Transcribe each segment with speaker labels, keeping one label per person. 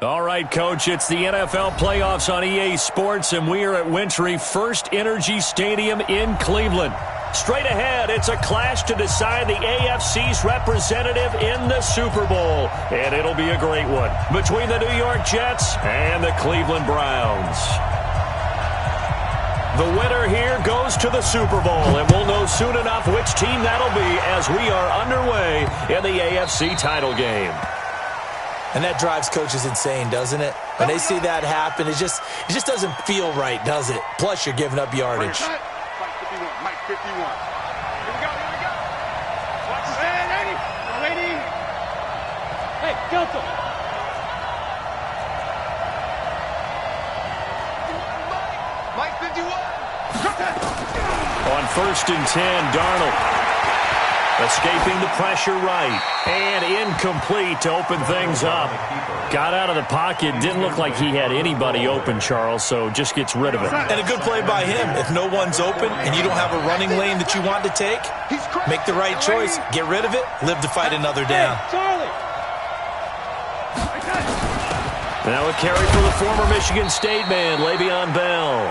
Speaker 1: All right, Coach, it's the NFL playoffs on EA Sports, and we are at Wintry First Energy Stadium in Cleveland. Straight ahead, it's a clash to decide the AFC's representative in the Super Bowl, and it'll be a great one between the New York Jets and the Cleveland Browns. The winner here goes to the Super Bowl, and we'll know soon enough which team that'll be as we are underway in the AFC title game.
Speaker 2: And that drives coaches insane, doesn't it? When they see that happen, it just doesn't feel right, does it? Plus, you're giving up yardage.
Speaker 3: Mike 51, Mike 51. Here we go. Watch his head, Eddie. Lady. Hey, Delta. Mike 51.
Speaker 1: On 1st and 10, Darnold. Escaping the pressure right. And incomplete to open things up. Got out of the pocket. Didn't look like he had anybody open, Charles, so just gets rid of it.
Speaker 2: And a good play by him. If no one's open and you don't have a running lane that you want to take, make the right choice. Get rid of it. Live to fight another down.
Speaker 1: Now a carry for the former Michigan State man, Le'Veon Bell.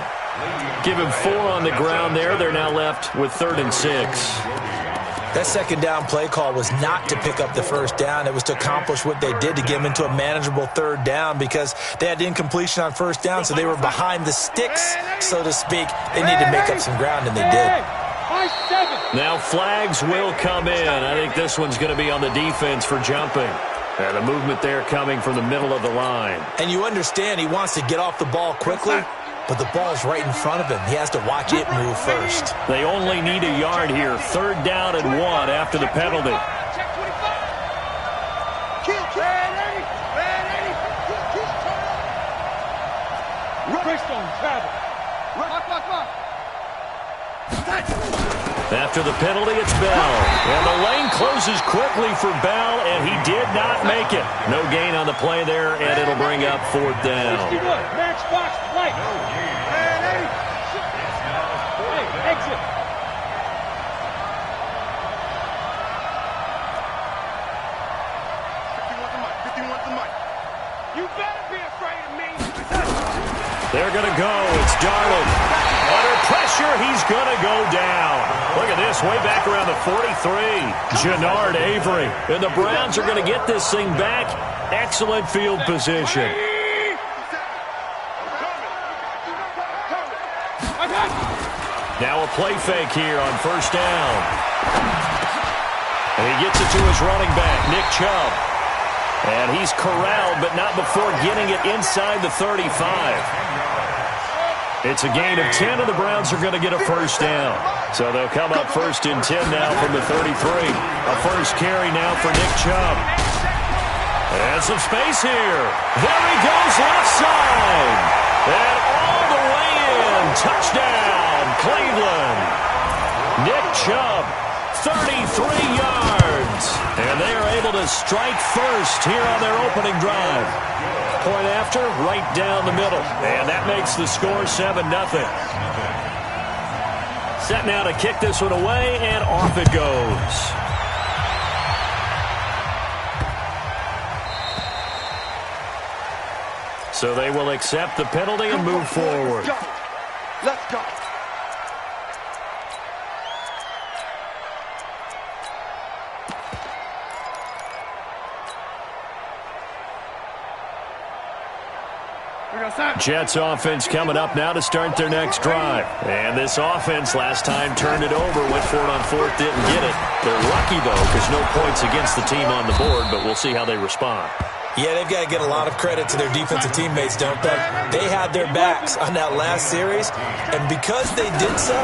Speaker 1: Give him 4 on the ground there. They're now left with 3rd and 6.
Speaker 2: That second down play call was not to pick up the first down. It was to accomplish what they did to get them into a manageable 3rd down because they had incompletion on first down, so they were behind the sticks, so to speak. They needed to make up some ground, and they did.
Speaker 1: Now flags will come in. I think this one's going to be on the defense for jumping. And the movement there coming from the middle of the line.
Speaker 2: And you understand he wants to get off the ball quickly, but the ball's right in front of him. He has to watch it move first.
Speaker 1: They only need a yard here. 3rd down and 1 after the penalty. After the penalty, it's Bell. And the lane closes quickly for Bell, and he did not make it. No gain on the play there, and it'll bring up 4th down.
Speaker 3: Exit. You better be afraid of me.
Speaker 1: They're going to go. It's Darnold. Under pressure, he's going to go down. Look at this, way back around the 43. Jannard Avery. And the Browns are going to get this thing back. Excellent field position. Now a play fake here on 1st down. And he gets it to his running back, Nick Chubb. And he's corralled, but not before getting it inside the 35. It's a gain of 10, and the Browns are going to get a 1st down. So they'll come up 1st and 10 now from the 33. A first carry now for Nick Chubb. And some space here. There he goes left side. And all the way in. Touchdown, Cleveland. Nick Chubb, 33 yards. And they are able to strike first here on their opening drive. Point after, right down the middle. And that makes the score 7-0. Set now to kick this one away, and off it goes. So they will accept the penalty and move forward.
Speaker 3: Let's go.
Speaker 1: Jets offense coming up now to start their next drive. And this offense last time turned it over, went for it on 4th, didn't get it. They're lucky, though, because no points against the team on the board, but we'll see how they respond.
Speaker 2: Yeah, they've got to get a lot of credit to their defensive teammates, don't they? They had their backs on that last series, and because they did so,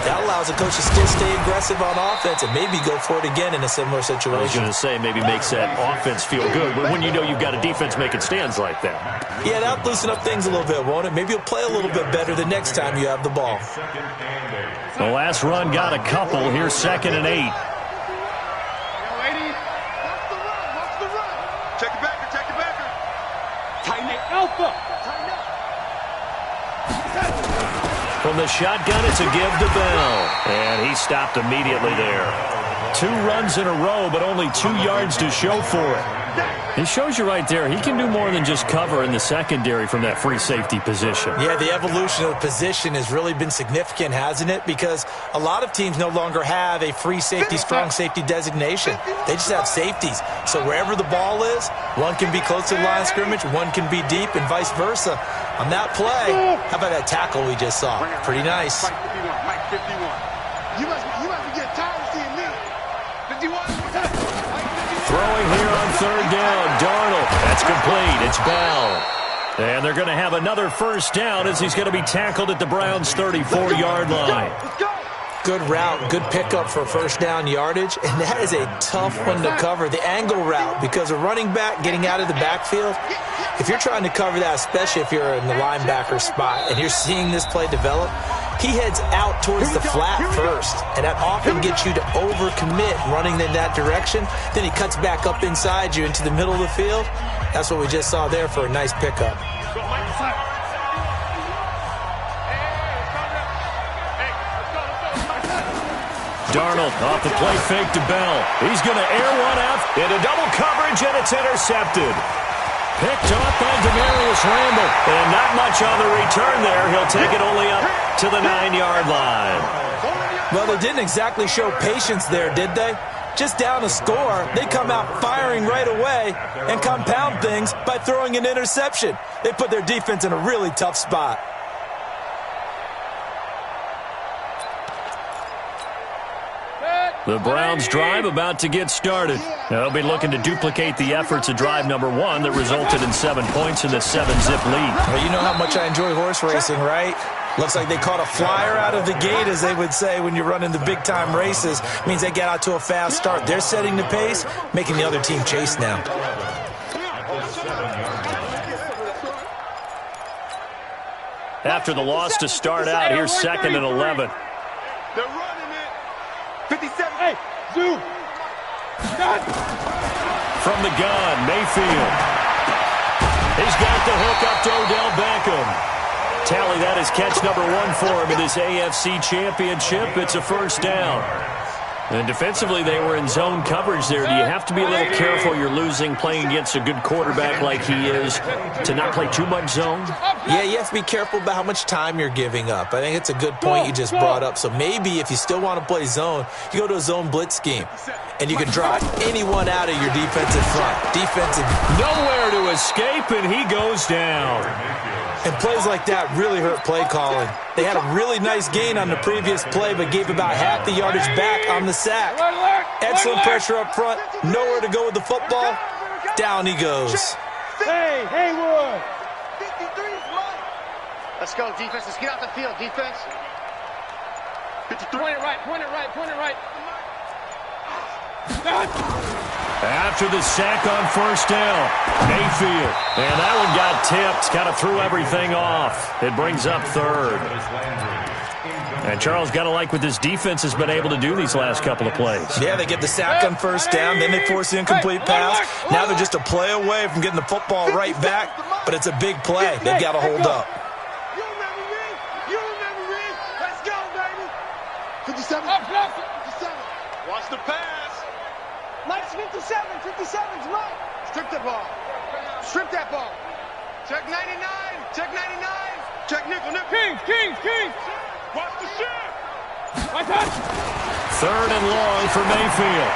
Speaker 2: that allows the coach to still stay aggressive on offense and maybe go for it again in a similar situation.
Speaker 1: I was going to say, maybe makes that offense feel good, but when you know you've got a defense making stands like that.
Speaker 2: Yeah, that'll loosen up things a little bit, won't it? Maybe you'll play a little bit better the next time you have the ball.
Speaker 1: The last run got a couple. Here's 2nd and 8. From the shotgun, it's a give to Bell. And he stopped immediately there. 2 runs in a row, but only 2 yards to show for it. He shows you right there, he can do more than just cover in the secondary from that free safety position.
Speaker 2: Yeah, the evolution of the position has really been significant, hasn't it? Because a lot of teams no longer have a free safety, strong safety designation. They just have safeties. So wherever the ball is, one can be close to the line of scrimmage, one can be deep, and vice versa. On that play, how about that tackle we just saw? Pretty nice.
Speaker 3: Mike 51. You must be getting tired of seeing me. 51.
Speaker 1: Throwing here on third down, Darnold. That's complete. It's Bell. And they're going to have another first down as he's going to be tackled at the Browns' 34-yard line.
Speaker 2: Good route, good pickup for first down yardage, and that is a tough one to cover, the angle route, because a running back getting out of the backfield, if you're trying to cover that, especially if you're in the linebacker spot and you're seeing this play develop, he heads out towards the flat first, and that often gets you to overcommit running in that direction. Then he cuts back up inside you into the middle of the field. That's what we just saw there for a nice pickup.
Speaker 1: Darnold off the play fake to Bell. He's going to air one out into double coverage, and it's intercepted. Picked off by Demarius Randall. And not much on the return there. He'll take it only up to the 9-yard line.
Speaker 2: Well, they didn't exactly show patience there, did they? Just down a score, they come out firing right away and compound things by throwing an interception. They put their defense in a really tough spot.
Speaker 1: The Browns' drive about to get started. They'll be looking to duplicate the efforts of drive number 1 that resulted in 7 points in the 7-zip lead.
Speaker 2: Well, you know how much I enjoy horse racing, right? Looks like they caught a flyer out of the gate, as they would say when you're running the big-time races. Means they get out to a fast start. They're setting the pace, making the other team chase now.
Speaker 1: After the loss to start out, here's 2nd and 11.
Speaker 3: They're running it. 57. Hey, Zoo.
Speaker 1: From the gun, Mayfield. He's got the hook up to Odell Beckham. Tally, that is catch number 1 for him in this AFC Championship. It's a first down. And defensively, they were in zone coverage there. Do you have to be a little careful you're losing playing against a good quarterback like he is to not play too much zone?
Speaker 2: Yeah, you have to be careful about how much time you're giving up. I think it's a good point you just brought up. So maybe if you still want to play zone, you go to a zone blitz scheme. And you can draw anyone out of your defensive front.
Speaker 1: Nowhere to escape, and he goes down.
Speaker 2: And plays like that really hurt play calling. They had a really nice gain on the previous play, but gave about half the yardage back on the sack. Excellent pressure up front. Nowhere to go with the football. Down he goes.
Speaker 3: Hey, Haywood. 53 is right. Let's go, defense. Let's get out the field, defense. 53. Point it right, point it right, point it right.
Speaker 1: After the sack on first down, Mayfield. And that one got tipped, kind of threw everything off. It brings up 3rd. And Charles, got to like what this defense has been able to do these last couple of plays.
Speaker 2: Yeah, they get the sack on first down, then they force the incomplete pass. Now they're just a play away from getting the football right back, but it's a big play. They've got to hold up.
Speaker 3: You remember me? You remember me? Let's go, baby. 57. 57. Watch the pass. Mike's 57. 57's Mike. Strip the ball. Strip that ball. Check 99. Check 99. Check nickel. Kings. Watch the shift. My touch.
Speaker 1: 3rd and long for Mayfield.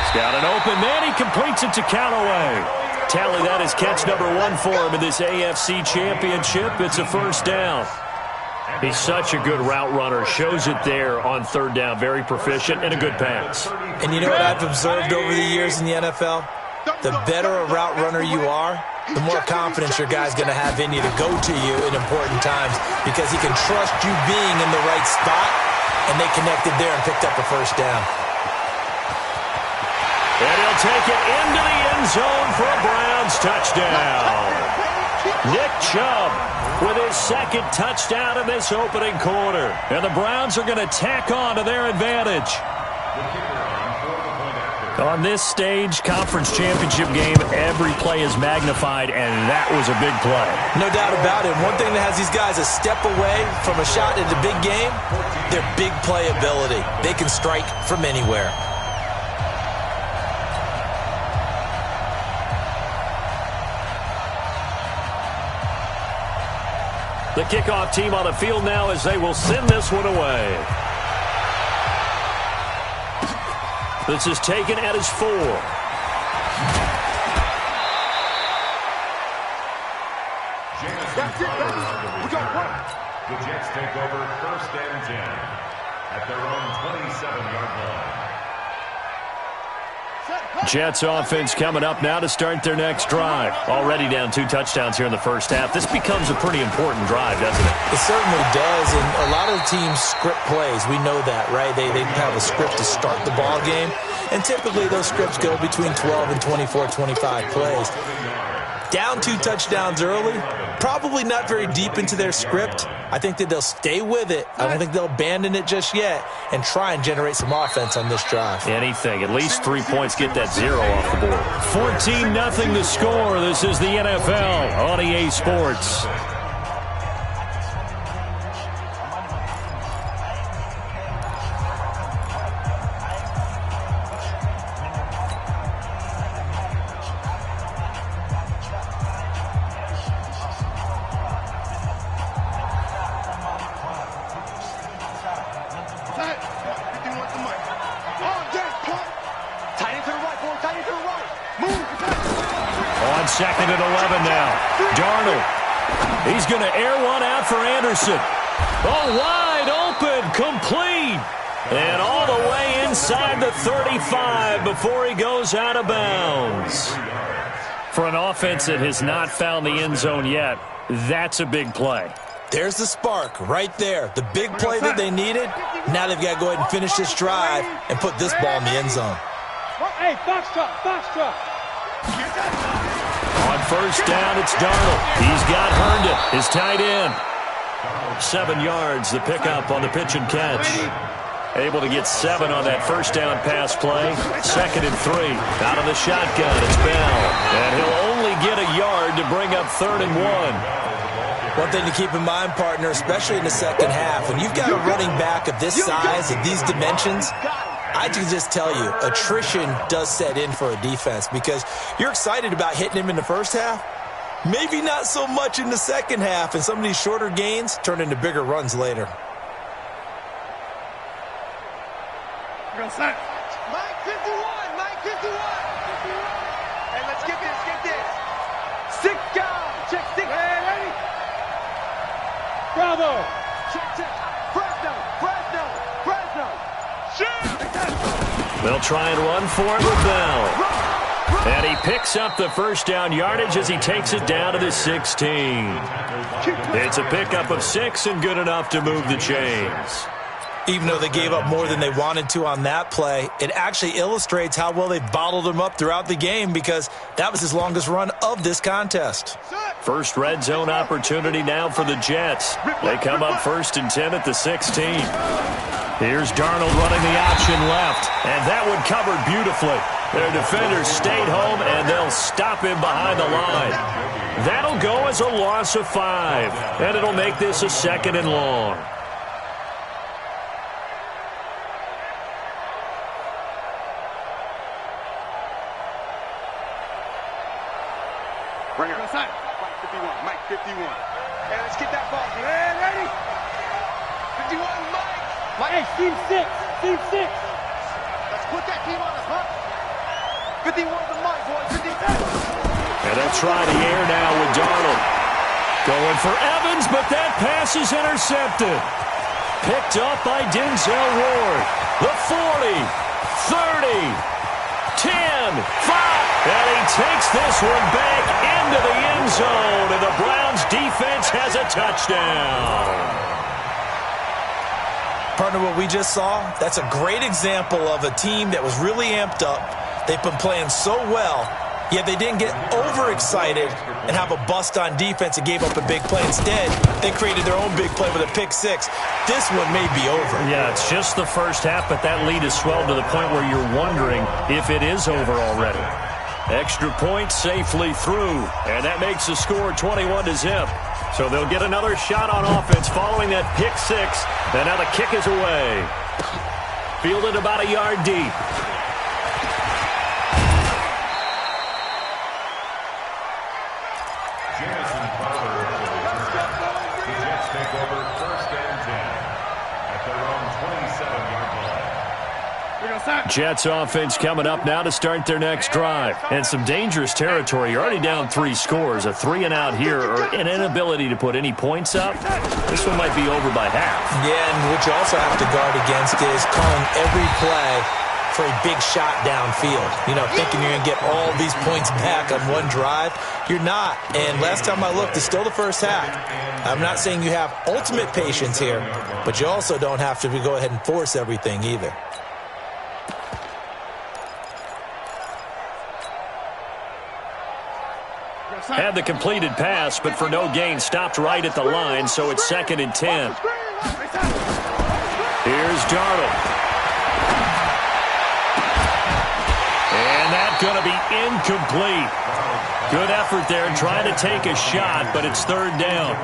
Speaker 1: He's got an open man. He completes it to Callaway. Tally, that is catch number 1 for him in this AFC Championship. It's a first down. He's such a good route runner. Shows it there on 3rd down. Very proficient and a good pass.
Speaker 2: And you know what I've observed over the years in the NFL? The better a route runner you are, the more confidence your guy's going to have in you to go to you in important times because he can trust you being in the right spot, and they connected there and picked up a first down.
Speaker 1: And he'll take it into the end zone for a Browns touchdown. Nick Chubb with his 2nd touchdown in this opening quarter. And the Browns are going to tack on to their advantage. On this stage, conference championship game, every play is magnified, and that was a big play.
Speaker 2: No doubt about it. One thing that has these guys a step away from a shot at the big game, their big play ability. They can strike from anywhere.
Speaker 1: The kickoff team on the field now as they will send this one away. This is taken at his 4.
Speaker 3: That's it, baby. We got one.
Speaker 4: The Jets take over 1st and 10 at their own 27-yard line.
Speaker 1: Jets offense coming up now to start their next drive. Already down 2 touchdowns here in the first half. This becomes a pretty important drive, doesn't it?
Speaker 2: It certainly does, and a lot of the teams script plays. We know that, right? They have a script to start the ball game, and typically those scripts go between 12 and 24, 25 plays. Down 2 touchdowns early, probably not very deep into their script. I think that they'll stay with it. I don't think they'll abandon it just yet and try and generate some offense on this drive.
Speaker 1: Anything. At least 3 points. Get that 0 off the board. 14-0 to score. This is the NFL on EA Sports. Second and 11 now. Darnold. He's going to air one out for Anderson. Oh, wide open, complete. And all the way inside the 35 before he goes out of bounds. For an offense that has not found the end zone yet, that's a big play.
Speaker 2: There's the spark right there. The big play that they needed. Now they've got to go ahead and finish this drive and put this ball in the end zone.
Speaker 3: Hey, foxtrot.
Speaker 1: On first down, it's Darnold. He's got Herndon, his tight end. 7 yards, the pickup on the pitch and catch. Able to get 7 on that first down pass play. 2nd and 3. Out of the shotgun, it's Bell. And he'll only get a yard to bring up 3rd and 1.
Speaker 2: One thing to keep in mind, partner, especially in the second half, when you've got a running back of this size, of these dimensions, I can just tell you, attrition does set in for a defense because you're excited about hitting him in the first half. Maybe not so much in the second half, and some of these shorter gains turn into bigger runs later.
Speaker 3: Mike 51. Hey, let's get this. 6 guys. Check 6. Hey, ready? Bravo. Check. Fresno. Shoot.
Speaker 1: They'll try and run for it with Bell. And he picks up the first down yardage as he takes it down to the 16. It's a pickup of 6 and good enough to move the chains.
Speaker 2: Even though they gave up more than they wanted to on that play, it actually illustrates how well they bottled him up throughout the game because that was his longest run of this contest.
Speaker 1: First red zone opportunity now for the Jets. They come up 1st and 10 at the 16. Here's Darnold running the option left, and that one covered beautifully. Their defenders stayed home, and they'll stop him behind the line. That'll go as a loss of 5, and it'll make this a 2nd and long.
Speaker 3: Bring it inside. Mike 51. Hey, let's get that ball. Hey, ready? 51, Mike. Hey, team 6. Let's put that team on the front. 51 to Mike, boys. 56.
Speaker 1: And they'll try the air now with Darnold. Going for Evans, but that pass is intercepted. Picked up by Denzel Ward. The 40, 30, 10, 5. And he takes this one back into the end zone. And the Browns defense has a touchdown.
Speaker 2: Partner, what we just saw, that's a great example of a team that was really amped up. They've been playing so well, yet they didn't get overexcited and have a bust on defense and gave up a big play. Instead, they created their own big play with a pick 6. This one may be over.
Speaker 1: Yeah, it's just the first half, but that lead has swelled to the point where you're wondering if it is over already. Extra point safely through, and that makes the score 21-0. So they'll get another shot on offense following that pick 6, and now the kick is away. Fielded about a yard deep. Jets offense coming up now to start their next drive. And some dangerous territory. You're already down 3 scores. A 3-and-out here or an inability to put any points up. This one might be over by half.
Speaker 2: Yeah, and what you also have to guard against is calling every play for a big shot downfield. You know, thinking you're going to get all these points back on one drive. You're not. And last time I looked, it's still the first half. I'm not saying you have ultimate patience here, but you also don't have to go ahead and force everything either.
Speaker 1: Had the completed pass, but for no gain, stopped right at the line, so it's 2nd and 10. Here's Darnold. And that's going to be incomplete. Good effort there trying to take a shot, but it's 3rd down.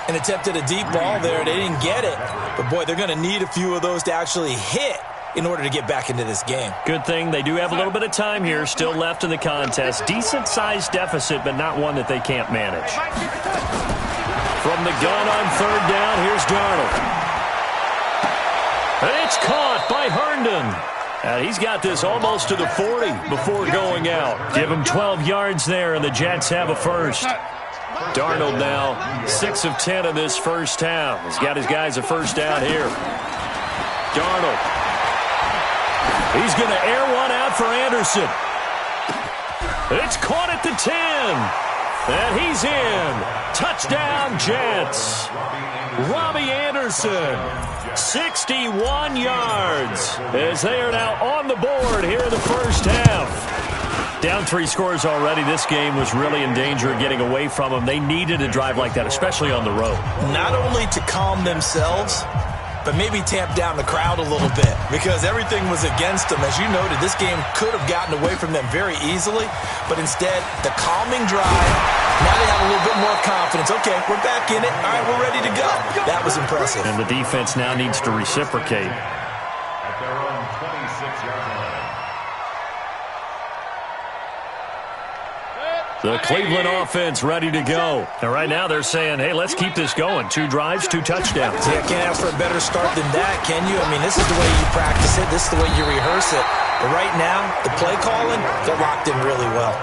Speaker 2: And attempted a deep ball there. They didn't get it. But, boy, they're going to need a few of those to actually hit in order to get back into this game.
Speaker 1: Good thing they do have a little bit of time here still left in the contest. Decent-sized deficit, but not one that they can't manage. From the gun on 3rd down, here's Darnold. It's caught by Herndon. He's got this almost to the 40 before going out. Give him 12 yards there, and the Jets have a first. Darnold now 6 of 10 in this first half. He's got his guys a first down here. Darnold. He's going to air one out for Anderson. It's caught at the 10. And he's in. Touchdown, Jets. Robbie Anderson, 61 yards, as they are now on the board here in the first half. Down 3 scores already. This game was really in danger of getting away from them. They needed a drive like that, especially on the road.
Speaker 2: Not only to calm themselves, but maybe tamp down the crowd a little bit because everything was against them. As you noted, this game could have gotten away from them very easily, but instead, the calming drive, now they have a little bit more confidence. Okay, we're back in it. All right, we're ready to go. That was impressive.
Speaker 1: And the defense now needs to reciprocate.
Speaker 4: At their own 26-yard line.
Speaker 1: The Cleveland offense ready to go. And right now they're saying, hey, let's keep this going. 2 drives, 2 touchdowns.
Speaker 2: Yeah, can't ask for a better start than that, can you? I mean, this is the way you practice it. This is the way you rehearse it. But right now, the play calling, they're locked in really well.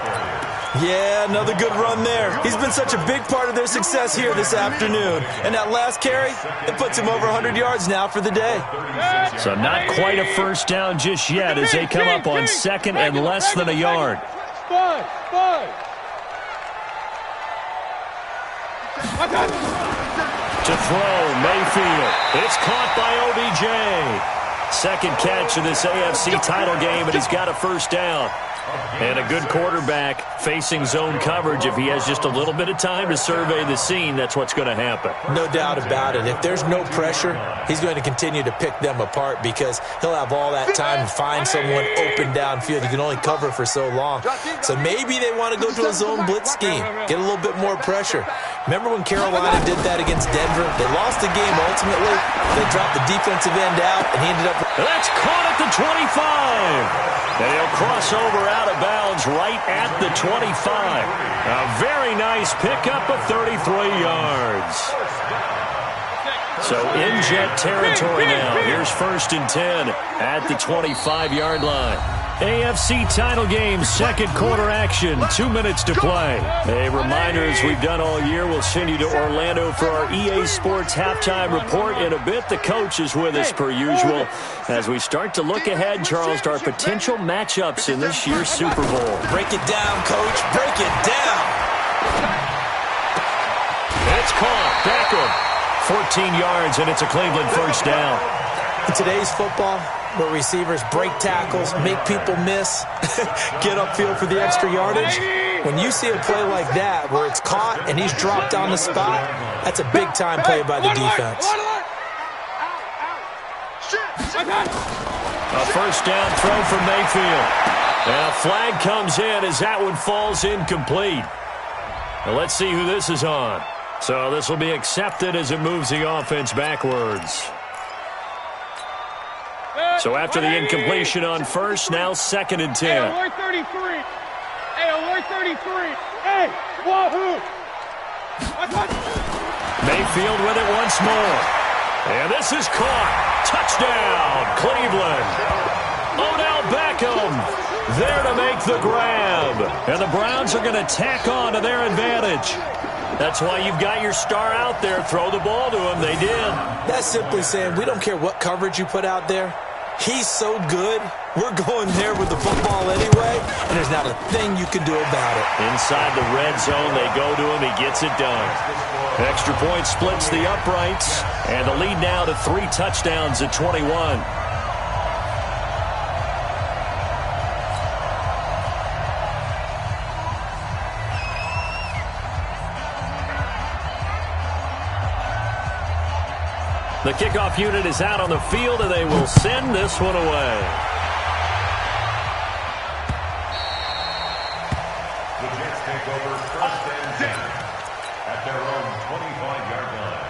Speaker 2: Yeah, another good run there. He's been such a big part of their success here this afternoon. And that last carry, it puts him over 100 yards now for the day.
Speaker 1: So not quite a first down just yet as they come up on 2nd and less than a yard. To throw, Mayfield. It's caught by OBJ. 2nd catch of this AFC title game, and he's got a first down. And a good quarterback facing zone coverage. If he has just a little bit of time to survey the scene, that's what's going to happen.
Speaker 2: No doubt about it. If there's no pressure, he's going to continue to pick them apart because he'll have all that time to find someone open downfield. You can only cover for so long. So maybe they want to go to a zone blitz scheme, get a little bit more pressure. Remember when Carolina did that against Denver? They lost the game ultimately. They dropped the defensive end out, and he ended up...
Speaker 1: That's caught at the 25. And he'll cross over out of bounds right at the 25. A very nice pickup of 33 yards. So in Jet territory now. Here's 1st and 10 at the 25-yard line. AFC title game, 2nd quarter action, 2 minutes to play. A reminder, as we've done all year, we'll send you to Orlando for our EA Sports halftime report in a bit. The coach is with us per usual as we start to look ahead, Charles, to our potential matchups in this year's Super Bowl.
Speaker 2: Break it down, Coach. Break it down.
Speaker 1: It's caught. Beckham, 14 yards, and it's a Cleveland first down.
Speaker 2: In today's football, where receivers break tackles, make people miss, get upfield for the extra yardage, when you see a play like that where it's caught and he's dropped on the spot, that's a big-time play by the defense.
Speaker 1: A first down throw for Mayfield. And a flag comes in as that one falls incomplete. Now let's see who this is on. So this will be accepted as it moves the offense backwards. So after the incompletion on first, now 2nd and 10.
Speaker 3: Hey, alert 33. Hey, alert 33. Hey, wahoo.
Speaker 1: Mayfield with it once more. And this is caught. Touchdown, Cleveland. Beckham there to make the grab. And the Browns are going to tack on to their advantage. That's why you've got your star out there. Throw the ball to him. They did.
Speaker 2: That's simply saying we don't care what coverage you put out there. He's so good, we're going there with the football anyway, and there's not a thing you can do about it.
Speaker 1: Inside the red zone, they go to him. He gets it done. Extra point splits the uprights, and the lead now to 3 touchdowns at 21. The kickoff unit is out on the field, and they will send this one away.
Speaker 4: The Jets take over 1st and 10 at their own 25-yard line.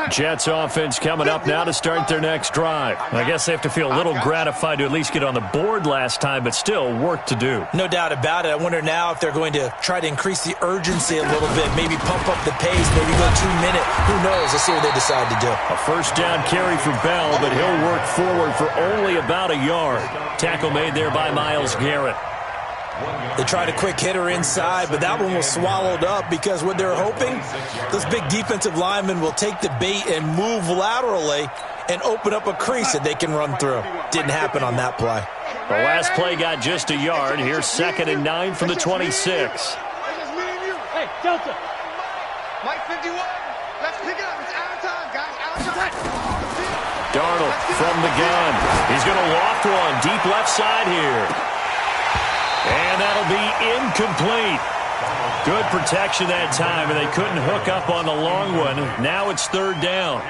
Speaker 1: Jets offense coming up now to start their next drive. I guess they have to feel a little gratified to at least get on the board last time, but still work to do.
Speaker 2: No doubt about it. I wonder now if they're going to try to increase the urgency a little bit, maybe pump up the pace, maybe go 2-minute. Who knows? Let's see what they decide to do.
Speaker 1: A first down carry for Bell, but he'll work forward for only about a yard. Tackle made there by Myles Garrett.
Speaker 2: They tried a quick hitter inside, but that one was swallowed up because what they're hoping, those big defensive linemen will take the bait and move laterally and open up a crease that they can run through. Didn't happen on that play.
Speaker 1: The last play got just a yard. Here's 2nd and 9 from the 26.
Speaker 3: Hey, Delta. Mike 51. Let's pick it up. It's out of time, guys. Out of time.
Speaker 1: Darnold from the gun. He's going to loft one deep left side here. And that'll be incomplete. Good protection that time, and they couldn't hook up on the long one. Now it's 3rd down.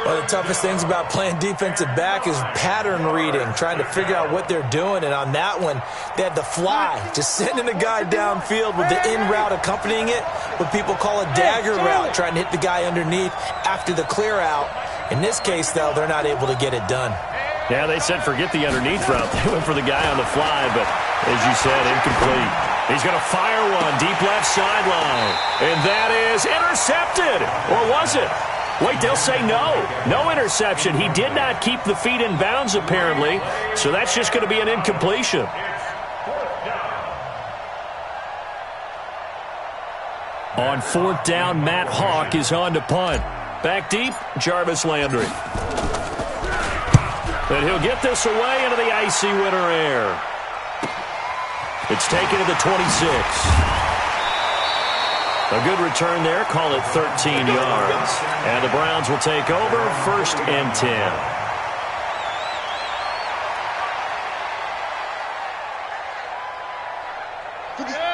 Speaker 2: One of the toughest things about playing defensive back is pattern reading, trying to figure out what they're doing. And on that one, they had the fly, just sending a guy downfield with the in route accompanying it, what people call a dagger route, trying to hit the guy underneath after the clear out. In this case, though, they're not able to get it done.
Speaker 1: Yeah, they said forget the underneath route. They went for the guy on the fly, but as you said, incomplete. He's going to fire one deep left sideline. And that is intercepted. Or was it? Wait, they'll say no. No interception. He did not keep the feet in bounds, apparently. So that's just going to be an incompletion. On 4th down, Matt Hawk is on to punt. Back deep, Jarvis Landry. And he'll get this away into the icy winter air. It's taken to the 26. A good return there. Call it 13 yards. And the Browns will take over 1st and 10.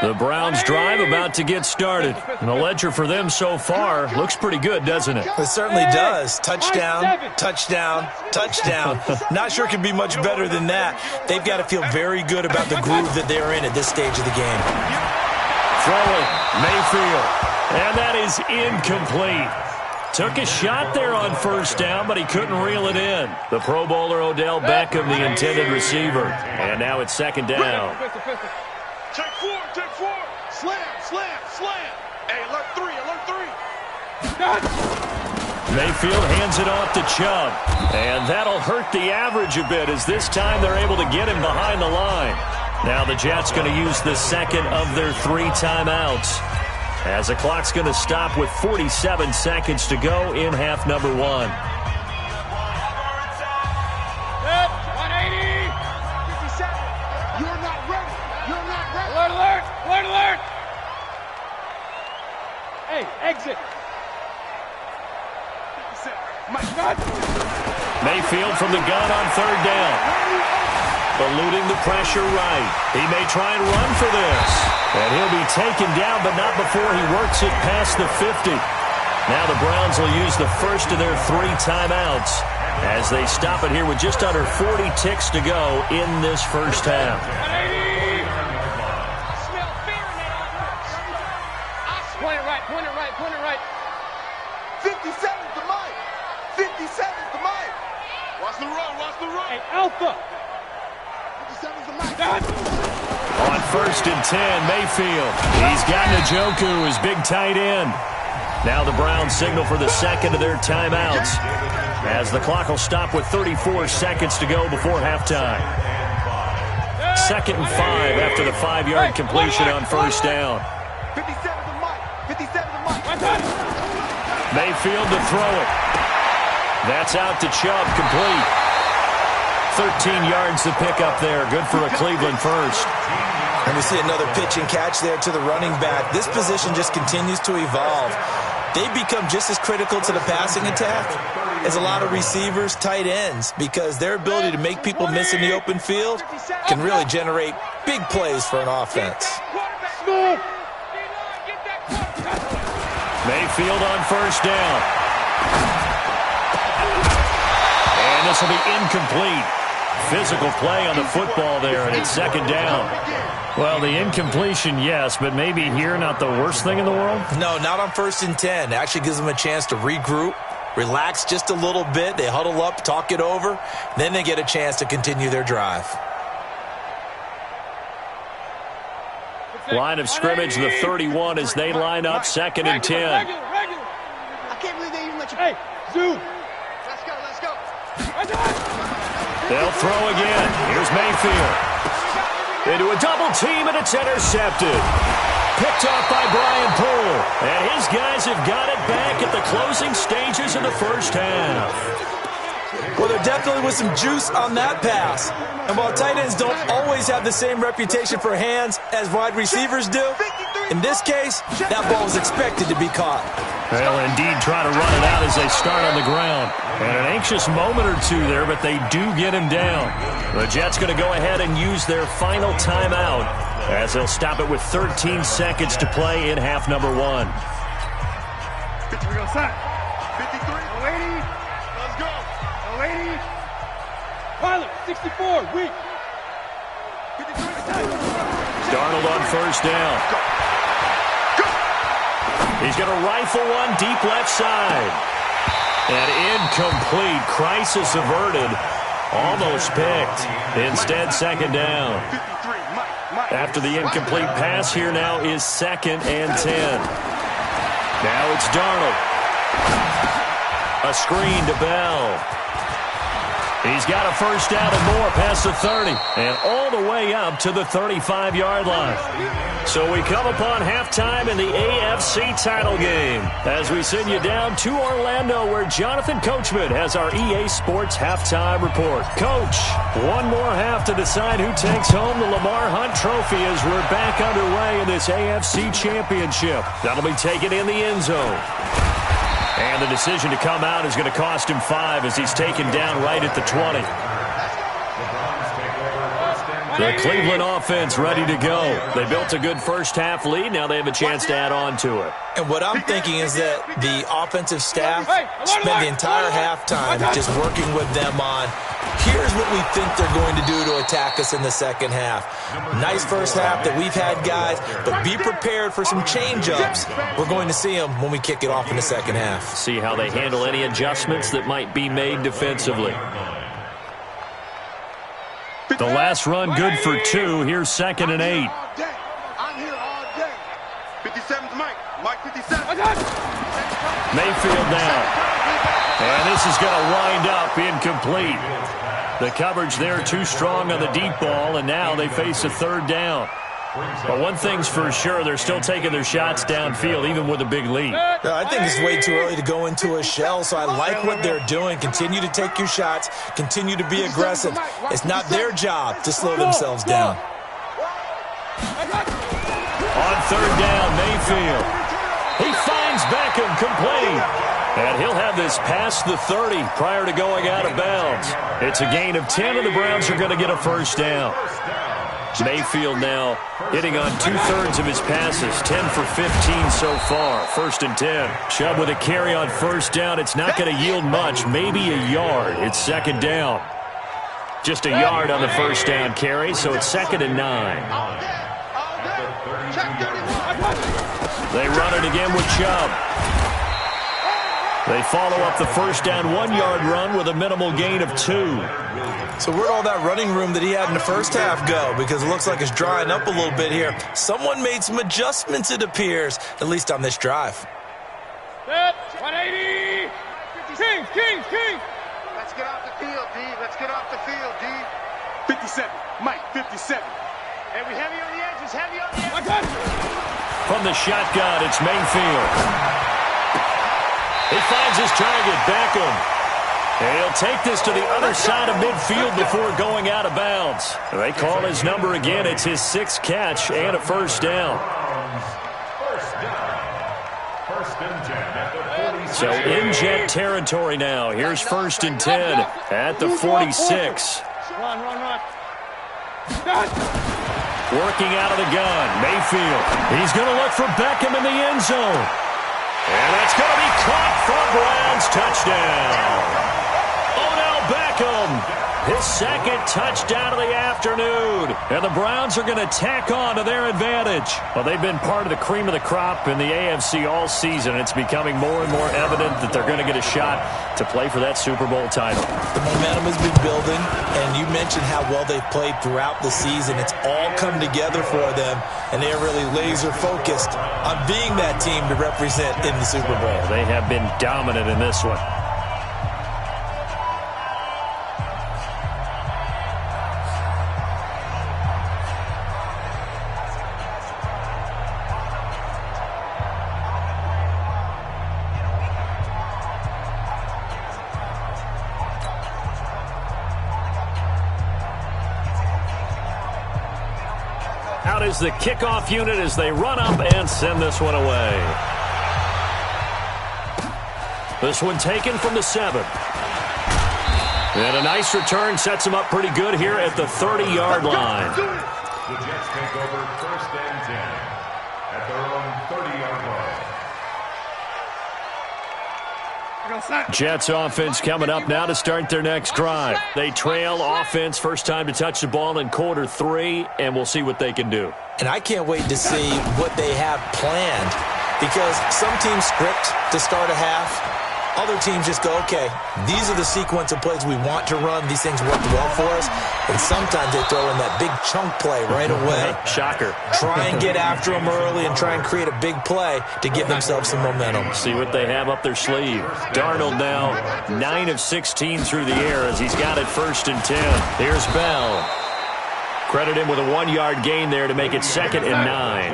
Speaker 1: The Browns drive about to get started. And the ledger for them so far looks pretty good, doesn't it?
Speaker 2: It certainly does. Touchdown, touchdown, touchdown. Not sure it can be much better than that. They've got to feel very good about the groove that they're in at this stage of the game.
Speaker 1: Throwing, Mayfield. And that is incomplete. Took a shot there on 1st down, but he couldn't reel it in. The Pro Bowler Odell Beckham, the intended receiver. And now it's 2nd down.
Speaker 3: Check 4, check 4. Slam, slam, slam. Hey, alert 3, alert 3.
Speaker 1: Mayfield hands it off to Chubb. And that'll hurt the average a bit as this time they're able to get him behind the line. Now the Jets going to use the 2nd of their 3 timeouts, as the clock's going to stop with 47 seconds to go in half number 1.
Speaker 3: 180. 57. You're not ready. You're not ready. Alert, alert, alert, alert. Hey, exit. 57.
Speaker 1: Mayfield from the gun on 3rd down. Eluding the pressure right. He may try and run for this. And he'll be taken down, but not before he works it past the 50. Now the Browns will use the first of their 3 timeouts as they stop it here with just under 40 ticks to go in this first half.
Speaker 3: Point it right, point it right, point it right. 57's the mic. 57's the mic. Watch the run, watch the run. Hey, Alpha. 57's the mic.
Speaker 1: On 1st and 10, Mayfield. He's got Njoku, his big tight end. Now the Browns signal for the second of their timeouts, as the clock will stop with 34 seconds to go before halftime. 2nd and 5 after the 5-yard completion on 1st down.
Speaker 3: 57 to Mike. 57 to Mike.
Speaker 1: Mayfield to throw it. That's out to Chubb, complete. 13 yards to pick up there. Good for a Cleveland first.
Speaker 2: And we see another pitch and catch there to the running back. This position just continues to evolve. They become just as critical to the passing attack as a lot of receivers, tight ends, because their ability to make people miss in the open field can really generate big plays for an offense.
Speaker 1: Mayfield on 1st down. And this will be incomplete. Physical play on the football there, and it's 2nd down. Well, the incompletion, yes, but maybe here not the worst thing in the world?
Speaker 2: No, not on 1st and 10. It actually gives them a chance to regroup, relax just a little bit. They huddle up, talk it over. Then they get a chance to continue their drive.
Speaker 1: Line of scrimmage, the 31 as they line up, 2nd and 10.
Speaker 3: I can't believe they even let you. Hey, Zoo. Let's go.
Speaker 1: They'll throw again. Here's Mayfield. Into a double team, and it's intercepted. Picked off by Brian Poole. And his guys have got it back at the closing stages of the 1st half.
Speaker 2: Well, there definitely was some juice on that pass. And while tight ends don't always have the same reputation for hands as wide receivers do, in this case, that ball was expected to be caught.
Speaker 1: They'll indeed try to run it out as they start on the ground. And an anxious moment or two there, but they do get him down. The Jets going to go ahead and use their final timeout as they'll stop it with 13 seconds to play in half number 1.
Speaker 3: 53 on side. 53. 080. Let's go. 080. Pilot, 64. Weak. 53.
Speaker 1: Darnold on 1st down. He's going to rifle one deep left side. And incomplete. Crisis averted. Almost picked. Instead, 2nd down. After the incomplete pass, here now is 2nd and 10. Now it's Darnold. A screen to Bell. He's got a 1st down and more past the 30. And all the way up to the 35-yard line. So we come upon halftime in the AFC title game as we send you down to Orlando, where Jonathan Coachman has our EA Sports halftime report. Coach, one more half to decide who takes home the Lamar Hunt Trophy as we're back underway in this AFC Championship. That'll be taken in the end zone. And the decision to come out is going to cost him 5 as he's taken down right at the 20. The Cleveland offense ready to go. They built a good 1st half lead. Now they have a chance to add on to it.
Speaker 2: And what I'm thinking is that the offensive staff spent the entire halftime just working with them on, here's what we think they're going to do to attack us in the 2nd half. Nice 1st half that we've had, guys, but be prepared for some change-ups. We're going to see them when we kick it off in the 2nd half.
Speaker 1: See how they handle any adjustments that might be made defensively. The last run good for 2. Here's 2nd and 8.
Speaker 3: I'm here all day. 57's Mike. Mike 57.
Speaker 1: Mayfield now. And this is going to wind up incomplete. The coverage there too strong on the deep ball, and now they face a 3rd down. But one thing's for sure, they're still taking their shots downfield, even with a big lead.
Speaker 2: I think it's way too early to go into a shell, so I like what they're doing. Continue to take your shots. Continue to be aggressive. It's not their job to slow themselves down.
Speaker 1: On 3rd down, Mayfield. He finds Beckham, complete. And he'll have this past the 30 prior to going out of bounds. It's a gain of 10, and the Browns are going to get a 1st down. Mayfield now hitting on 2/3 of his passes, 10 for 15 so far. 1st and 10. Chubb with a carry on 1st down. It's not going to yield much, maybe a yard. It's 2nd down. Just a yard on the 1st down carry, so it's 2nd and 9. They run it again with Chubb. They follow up the first down 1-yard run with a minimal gain of 2.
Speaker 2: So where'd all that running room that he had in the first half go? Because it looks like it's drying up a little bit here. Someone made some adjustments, it appears, at least on this drive.
Speaker 3: Set, 180. King. Let's get off the field, D. Let's get off the field, D. 57. Mike, 57. Hey, we heavy on the edges, heavy on the edges.
Speaker 1: From the shotgun, it's Mayfield. He finds his target, Beckham. And he'll take this to the other side of midfield before going out of bounds. They call his number again. It's his 6th catch and a first down. So in Jet territory now. Here's 1st and 10 at the 46.
Speaker 3: Run.
Speaker 1: Working out of the gun, Mayfield. He's going to look for Beckham in the end zone. And that's going to be caught for a Browns touchdown. Beckham, his 2nd touchdown of the afternoon. And the Browns are going to tack on to their advantage. Well, they've been part of the cream of the crop in the AFC all season. It's becoming more and more evident that they're going to get a shot to play for that Super Bowl title.
Speaker 2: The momentum has been building, and you mentioned how well they've played throughout the season. It's all come together for them, and they're really laser-focused on being that team to represent in the Super Bowl.
Speaker 1: They have been dominant in this one. Out is the kickoff unit as they run up and send this one away. This one taken from the 7. And a nice return sets him up pretty good here at the 30-yard line.
Speaker 4: The Jets take over 1st and 10 at their own 30-yard line.
Speaker 1: Jets offense coming up now to start their next drive. They trail offense, first time to touch the ball in quarter 3, and we'll see what they can do.
Speaker 2: And I can't wait to see what they have planned, because some teams script to start a half. Other teams just go, okay, these are the sequence of plays we want to run. These things work well for us. And sometimes they throw in that big chunk play right away.
Speaker 1: Shocker.
Speaker 2: Try and get after them early and try and create a big play to give themselves some momentum.
Speaker 1: See what they have up their sleeve. Darnold now 9 of 16 through the air as he's got it 1st and 10. Here's Bell. Credit him with a 1-yard gain there to make it 2nd and 9.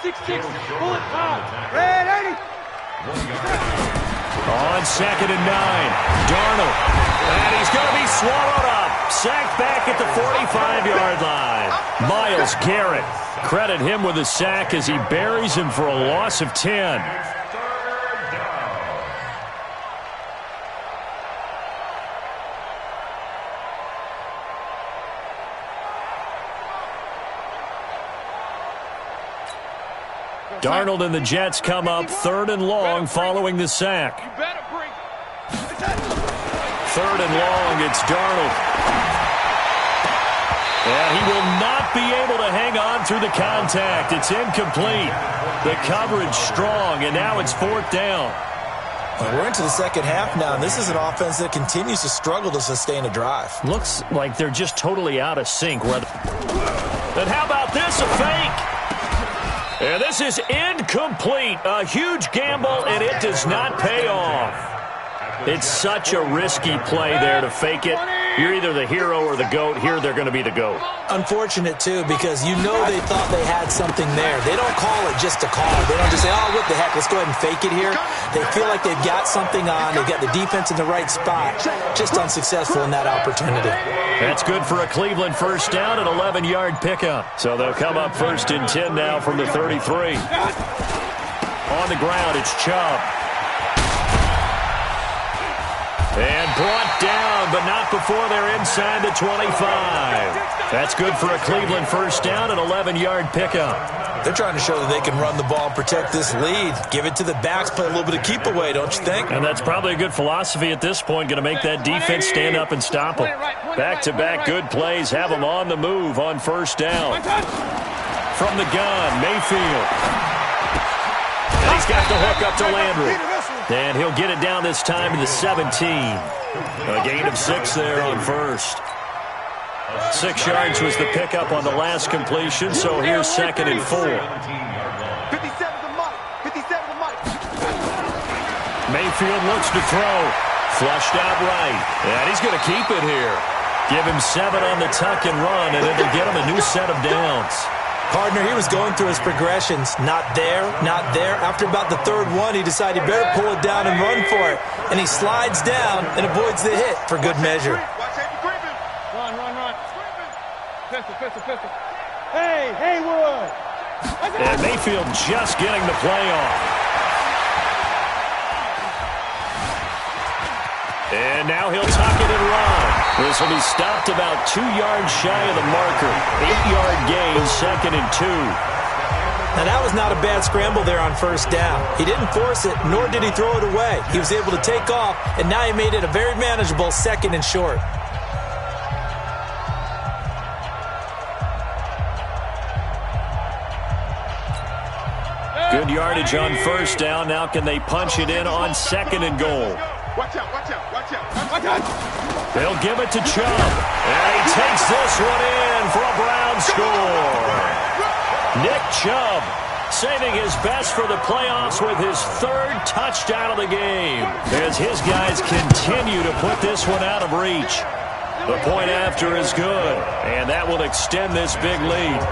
Speaker 3: 6-6, bullet time. Red 80.
Speaker 1: On 2nd and 9, Darnold. And he's going to be swallowed up. Sacked back at the 45-yard line. Myles Garrett. Credit him with a sack as he buries him for a loss of 10. Darnold and the Jets come up 3rd and long following the sack. 3rd and long, it's Darnold. And he will not be able to hang on through the contact. It's incomplete. The coverage strong, and now it's 4th down.
Speaker 2: Well, we're into the second half now, and this is an offense that continues to struggle to sustain a drive.
Speaker 1: Looks like they're just totally out of sync. And how about this, a fake? And this is incomplete. A huge gamble, and it does not pay off. It's such a risky play there to fake it. You're either the hero or the GOAT. Here, they're going to be the GOAT.
Speaker 2: Unfortunate, too, because you know they thought they had something there. They don't call it just to call it. They don't just say, oh, what the heck, let's go ahead and fake it here. They feel like they've got something on. They've got the defense in the right spot. Just unsuccessful in that opportunity.
Speaker 1: That's good for a Cleveland first down, an 11-yard pickup. So they'll come up 1st and 10 now from the 33. On the ground, it's Chubb. And brought down, but not before they're inside the 25. That's good for a Cleveland first down, an 11-yard pickup.
Speaker 2: They're trying to show that they can run the ball and protect this lead. Give it to the backs, play a little bit of keep away, don't you think?
Speaker 1: And that's probably a good philosophy at this point, going to make that defense stand up and stop them. Back-to-back good plays, have them on the move on first down. From the gun, Mayfield. And he's got the hook up to Landry. And he'll get it down this time to the 17. A gain of 6 there on first. 6 yards was the pickup on the last completion, so here's 2nd and 4.
Speaker 3: 57 to Mike. 57 to Mike.
Speaker 1: Mayfield looks to throw. Flushed out right. And he's going to keep it here. Give him 7 on the tuck and run, and it'll get him a new set of downs.
Speaker 2: Partner, he was going through his progressions. Not there, not there. After about the 3rd one, he decided he better pull it down and run for it. And he slides down and avoids the hit for good measure.
Speaker 3: Run. Pistol. Hey, Haywood.
Speaker 1: And Mayfield just getting the play off. And now he'll tuck it and run. This will be stopped about 2 yards shy of the marker. 8-yard gain, 2nd and 2.
Speaker 2: Now, that was not a bad scramble there on first down. He didn't force it, nor did he throw it away. He was able to take off, and now he made it a very manageable 2nd and short.
Speaker 1: Good yardage on first down. Now can they punch it in on 2nd and goal?
Speaker 3: Watch out.
Speaker 1: They'll give it to Chubb. And he takes this one in for a Brown score. Nick Chubb saving his best for the playoffs with his 3rd touchdown of the game as his guys continue to put this one out of reach. The point after is good, and that will extend this big lead.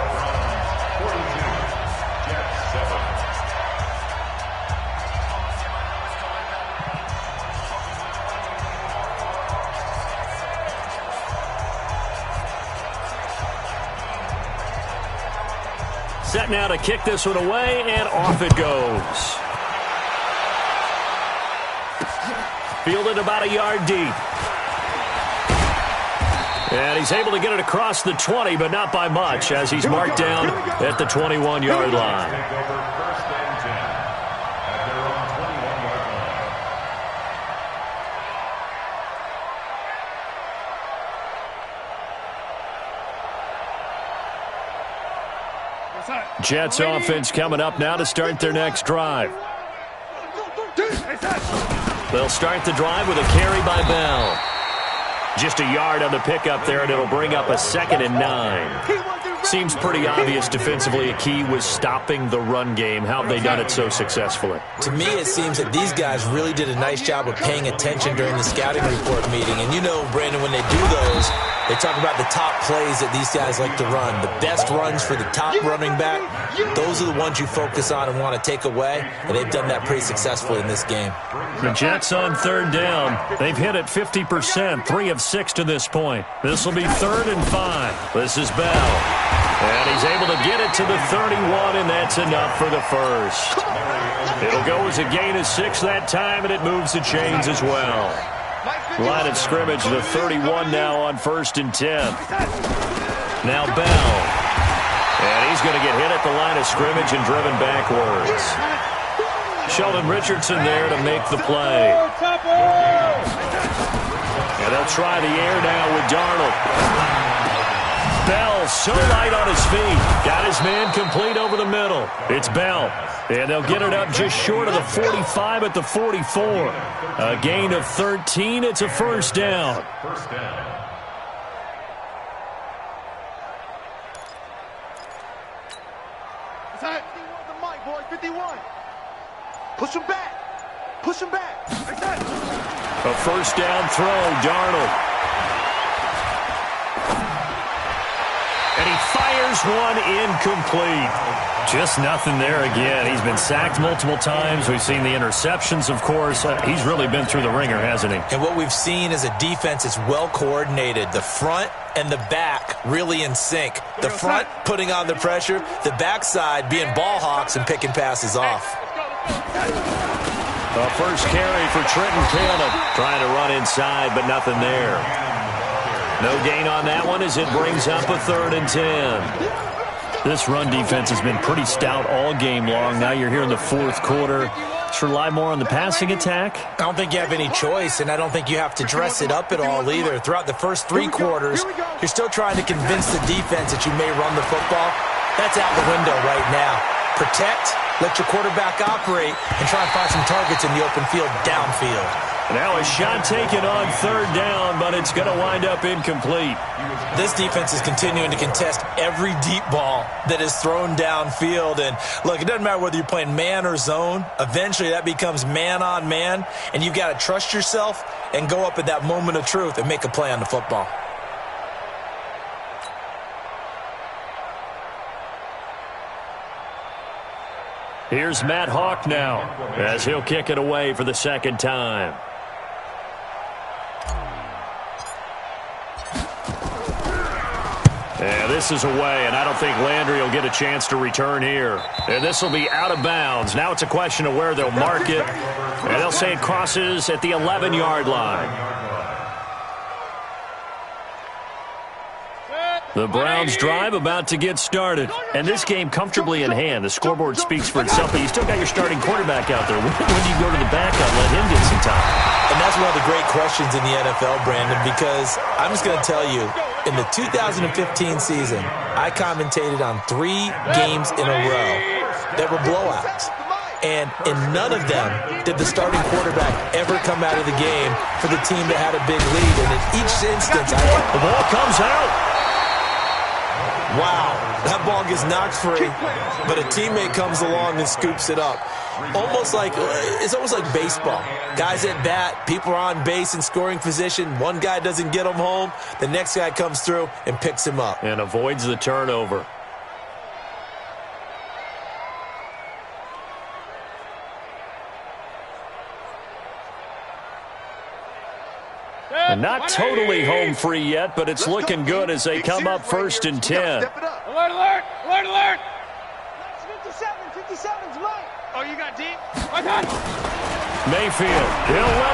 Speaker 1: Set now to kick this one away, and off it goes. Fielded about a yard deep. And he's able to get it across the 20, but not by much, as he's marked down at the 21-yard line. Jets offense coming up now to start their next drive. They'll start the drive with a carry by Bell. Just a yard on the pickup there, and it'll bring up a 2nd and 9. Seems pretty obvious defensively a key was stopping the run game. How have they done it so successfully?
Speaker 2: To me, it seems that these guys really did a nice job of paying attention during the scouting report meeting. And you know, Brandon, when they do those, they talk about the top plays that these guys like to run. The best runs for the top running back, those are the ones you focus on and want to take away. And they've done that pretty successfully in this game.
Speaker 1: The Jets on 3rd down. They've hit it 50%, 3 of 6 to this point. This will be 3rd and 5. This is Bell. And he's able to get it to the 31, and that's enough for the first. It'll go as a gain of 6 that time, and it moves the chains as well. Line of scrimmage, the 31 now on 1st and 10. Now Bell. And he's going to get hit at the line of scrimmage and driven backwards. Sheldon Richardson there to make the play. And they'll try the air now with Darnold. Bell so light on his feet. Got his man complete over the middle. It's Bell. And they'll get it up just short of the 45 at the 44. A gain of 13. It's a first down.
Speaker 4: First down.
Speaker 3: It's hot. 51 to Mike, boy. 51. Push him back. Push him back.
Speaker 1: A first down throw, Darnold. And he fires one incomplete. Just nothing there again. He's been sacked multiple times. We've seen the interceptions, of course. He's really been through the ringer, hasn't he?
Speaker 2: And what we've seen is a defense that's well coordinated. The front and the back really in sync. The front putting on the pressure, the backside being ball hawks and picking passes off.
Speaker 1: The first carry for Trenton Cannon. Trying to run inside, but nothing there. No gain on that one as it brings up a 3rd and 10. This run defense has been pretty stout all game long. Now you're here in the 4th quarter. Should rely more on the passing attack?
Speaker 2: I don't think you have any choice, and I don't think you have to dress it up at all either. Throughout the first 3 quarters, you're still trying to convince the defense that you may run the football. That's out the window right now. Protect Let your quarterback operate and try and find some targets in the open field downfield.
Speaker 1: Now a shot taken on third down, but it's going to wind up incomplete.
Speaker 2: This defense is continuing to contest every deep ball that is thrown downfield. And look, it doesn't matter whether you're playing man or zone. Eventually that becomes man on man, and you've got to trust yourself and go up at that moment of truth and make a play on the football.
Speaker 1: Here's Matt Hawk now as he'll kick it away for the second time. And this is away, and I don't think Landry will get a chance to return here. And this will be out of bounds. Now it's a question of where they'll mark it. And they'll say it crosses at the 11-yard line. The Browns drive about to get started. And this game comfortably in hand. The scoreboard speaks for itself, but you still got your starting quarterback out there. When do you go to the backup, let him get some time?
Speaker 2: And that's one of the great questions in the NFL, Brandon, because I'm just going to tell you, in the 2015 season, I commentated on 3 games in a row that were blowouts. And in none of them did the starting quarterback ever come out of the game for the team that had a big lead. And in each instance,
Speaker 1: the ball comes out.
Speaker 2: Wow, that ball gets knocked free, but a teammate comes along and scoops it up. It's almost like baseball. Guys at bat, people are on base in scoring position. One guy doesn't get him home. The next guy comes through and picks him up.
Speaker 1: And avoids the turnover. And not totally home free yet, but it's looking good as they come up 1st and 10.
Speaker 3: Alert, alert, alert, alert. 57's mine. Oh, you got deep? I got it.
Speaker 1: Mayfield, he'll let